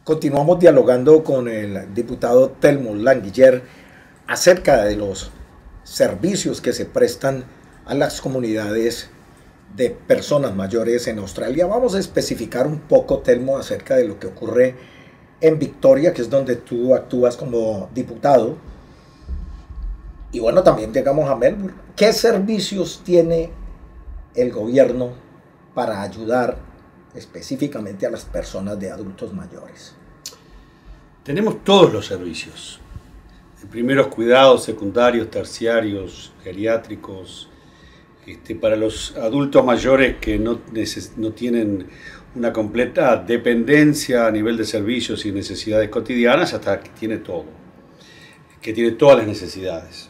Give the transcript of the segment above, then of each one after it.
Continuamos dialogando con el diputado Telmo Languiller acerca de los servicios que se prestan a las comunidades de personas mayores en Australia. Vamos a especificar un poco, Telmo, acerca de lo que ocurre en Victoria, que es donde tú actúas como diputado. Y bueno, también llegamos a Melbourne. ¿Qué servicios tiene el gobierno para ayudar específicamente a las personas de adultos mayores? Tenemos todos los servicios. Primeros cuidados, secundarios, terciarios, geriátricos, para los adultos mayores que no tienen una completa dependencia a nivel de servicios y necesidades cotidianas, hasta que tiene todo, que tiene todas las necesidades.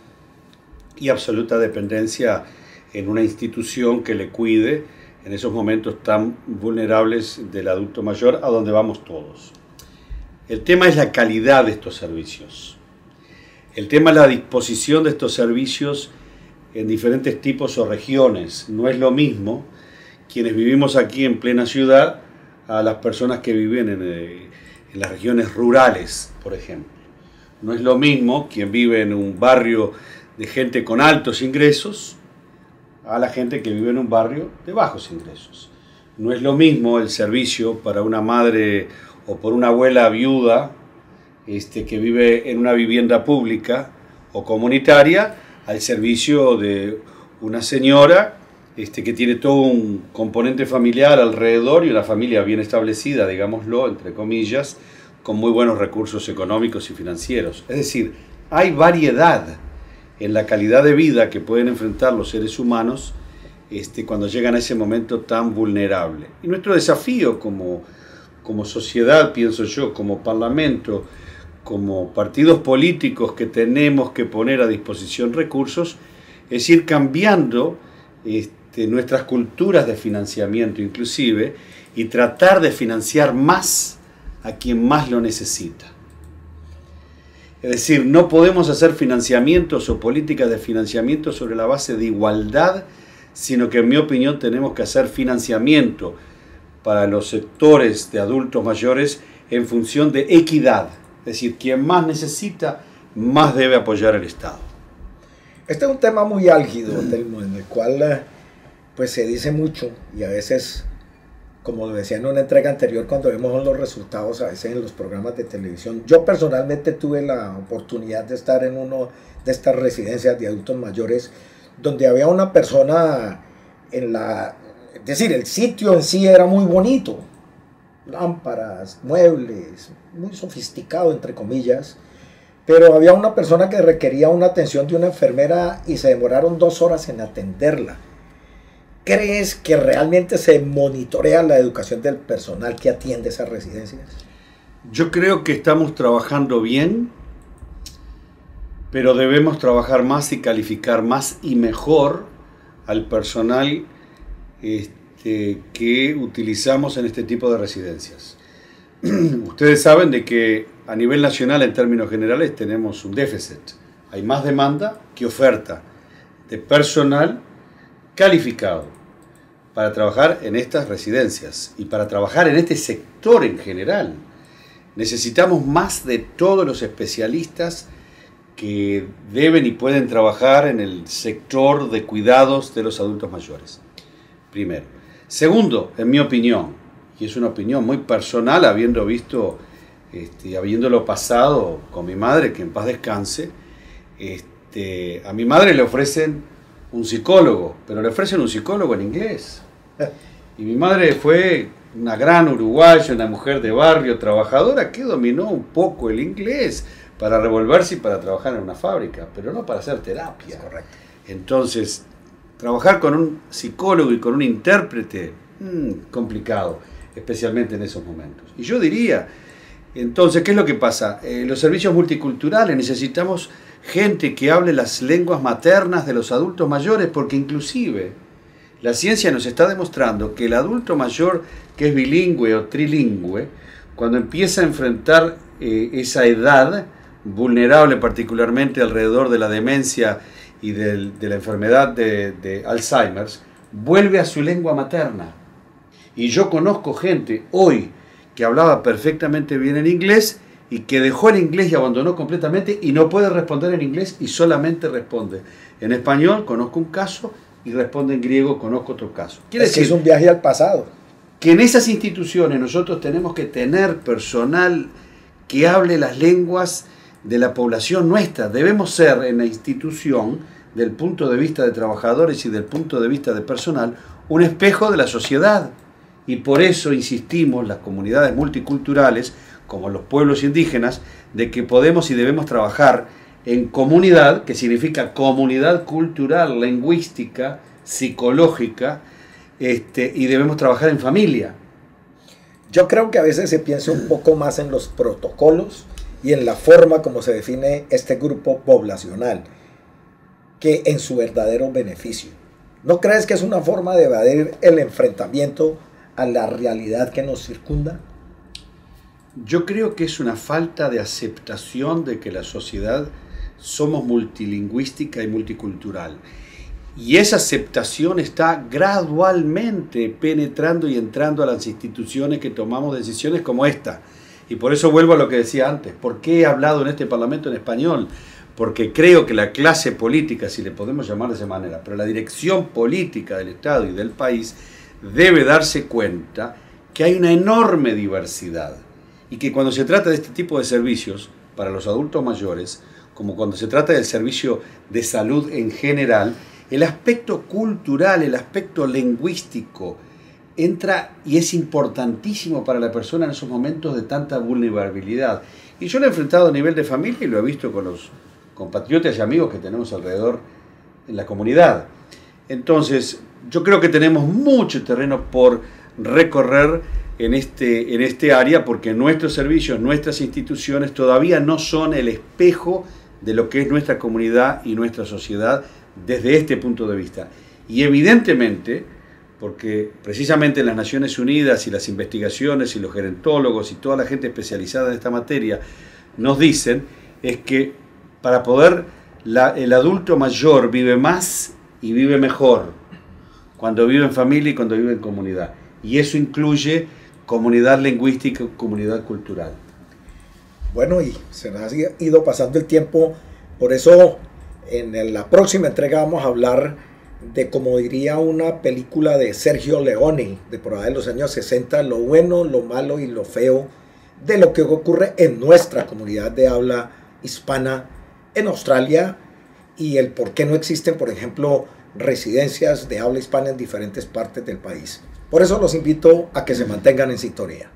Y absoluta dependencia en una institución que le cuide en esos momentos tan vulnerables del adulto mayor, a donde vamos todos. El tema es la calidad de estos servicios. El tema es la disposición de estos servicios en diferentes tipos o regiones. No es lo mismo quienes vivimos aquí en plena ciudad a las personas que viven en las regiones rurales, por ejemplo. No es lo mismo quien vive en un barrio de gente con altos ingresos a la gente que vive en un barrio de bajos ingresos. No es lo mismo el servicio para una madre o por una abuela viuda que vive en una vivienda pública o comunitaria al servicio de una señora que tiene todo un componente familiar alrededor y una familia bien establecida, digámoslo, entre comillas, con muy buenos recursos económicos y financieros. Es decir, hay variedad en la calidad de vida que pueden enfrentar los seres humanos cuando llegan a ese momento tan vulnerable. Y nuestro desafío como sociedad, pienso yo, como parlamento, como partidos políticos que tenemos que poner a disposición recursos, es ir cambiando nuestras culturas de financiamiento inclusive y tratar de financiar más a quien más lo necesita. Es decir, no podemos hacer financiamientos o políticas de financiamiento sobre la base de igualdad, sino que en mi opinión tenemos que hacer financiamiento para los sectores de adultos mayores en función de equidad. Es decir, quien más necesita, más debe apoyar el Estado. Este es un tema muy álgido, Telmo, en el cual pues se dice mucho y a veces, como lo decía en una entrega anterior, cuando vemos los resultados a veces en los programas de televisión. Yo personalmente tuve la oportunidad de estar en uno de estas residencias de adultos mayores donde había una persona es decir, el sitio en sí era muy bonito, lámparas, muebles, muy sofisticado entre comillas, pero había una persona que requería una atención de una enfermera y se demoraron 2 horas en atenderla. ¿Crees que realmente se monitorea la educación del personal que atiende esas residencias? Yo creo que estamos trabajando bien, pero debemos trabajar más y calificar más y mejor al personal que utilizamos en este tipo de residencias. Ustedes saben de que a nivel nacional, en términos generales, tenemos un déficit. Hay más demanda que oferta de personal calificado para trabajar en estas residencias y para trabajar en este sector en general. Necesitamos más de todos los especialistas que deben y pueden trabajar en el sector de cuidados de los adultos mayores. Primero. Segundo, en mi opinión, y es una opinión muy personal, habiendo visto habiéndolo pasado con mi madre, que en paz descanse, a mi madre le ofrecen un psicólogo, pero le ofrecen un psicólogo en inglés. Y mi madre fue una gran uruguaya, una mujer de barrio, trabajadora, que dominó un poco el inglés para revolverse y para trabajar en una fábrica, pero no para hacer terapia. Correcto. Entonces, trabajar con un psicólogo y con un intérprete, complicado, especialmente en esos momentos. Y yo diría, entonces, ¿qué es lo que pasa? Los servicios multiculturales, necesitamos gente que hable las lenguas maternas de los adultos mayores, porque inclusive la ciencia nos está demostrando que el adulto mayor que es bilingüe o trilingüe, cuando empieza a enfrentar esa edad vulnerable, particularmente alrededor de la demencia y de la enfermedad de Alzheimer, vuelve a su lengua materna. Y yo conozco gente hoy que hablaba perfectamente bien el inglés y que dejó el inglés y abandonó completamente y no puede responder en inglés y solamente responde en español. Conozco un caso, y responde en griego, conozco otro caso. Quiere decir, es un viaje al pasado. Que en esas instituciones nosotros tenemos que tener personal que hable las lenguas de la población nuestra. Debemos ser en la institución, del punto de vista de trabajadores y del punto de vista de personal, un espejo de la sociedad. Y por eso insistimos, las comunidades multiculturales, como los pueblos indígenas, de que podemos y debemos trabajar en comunidad, que significa comunidad cultural, lingüística, psicológica, y debemos trabajar en familia. Yo creo que a veces se piensa un poco más en los protocolos y en la forma como se define este grupo poblacional, que en su verdadero beneficio. ¿No crees que es una forma de evadir el enfrentamiento a la realidad que nos circunda? Yo creo que es una falta de aceptación de que la sociedad somos multilingüística y multicultural. Y esa aceptación está gradualmente penetrando y entrando a las instituciones que tomamos decisiones como esta. Y por eso vuelvo a lo que decía antes. ¿Por qué he hablado en este Parlamento en español? Porque creo que la clase política, si le podemos llamar de esa manera, pero la dirección política del Estado y del país debe darse cuenta que hay una enorme diversidad y que cuando se trata de este tipo de servicios para los adultos mayores, como cuando se trata del servicio de salud en general, el aspecto cultural, el aspecto lingüístico entra y es importantísimo para la persona en esos momentos de tanta vulnerabilidad. Y yo lo he enfrentado a nivel de familia y lo he visto con los compatriotas y amigos que tenemos alrededor en la comunidad. Entonces, yo creo que tenemos mucho terreno por recorrer en este área, porque nuestros servicios, nuestras instituciones todavía no son el espejo de lo que es nuestra comunidad y nuestra sociedad desde este punto de vista. Y evidentemente, porque precisamente en las Naciones Unidas y las investigaciones y los gerontólogos y toda la gente especializada en esta materia nos dicen, es que para poder, el adulto mayor vive más y vive mejor cuando vive en familia y cuando vive en comunidad. Y eso incluye comunidad lingüística, comunidad cultural. Bueno, y se nos ha ido pasando el tiempo, por eso en la próxima entrega vamos a hablar de, como diría una película de Sergio Leone, de por ahí de los años 60, lo bueno, lo malo y lo feo de lo que ocurre en nuestra comunidad de habla hispana en Australia y el por qué no existen, por ejemplo, residencias de habla hispana en diferentes partes del país. Por eso los invito a que se mantengan en sintonía.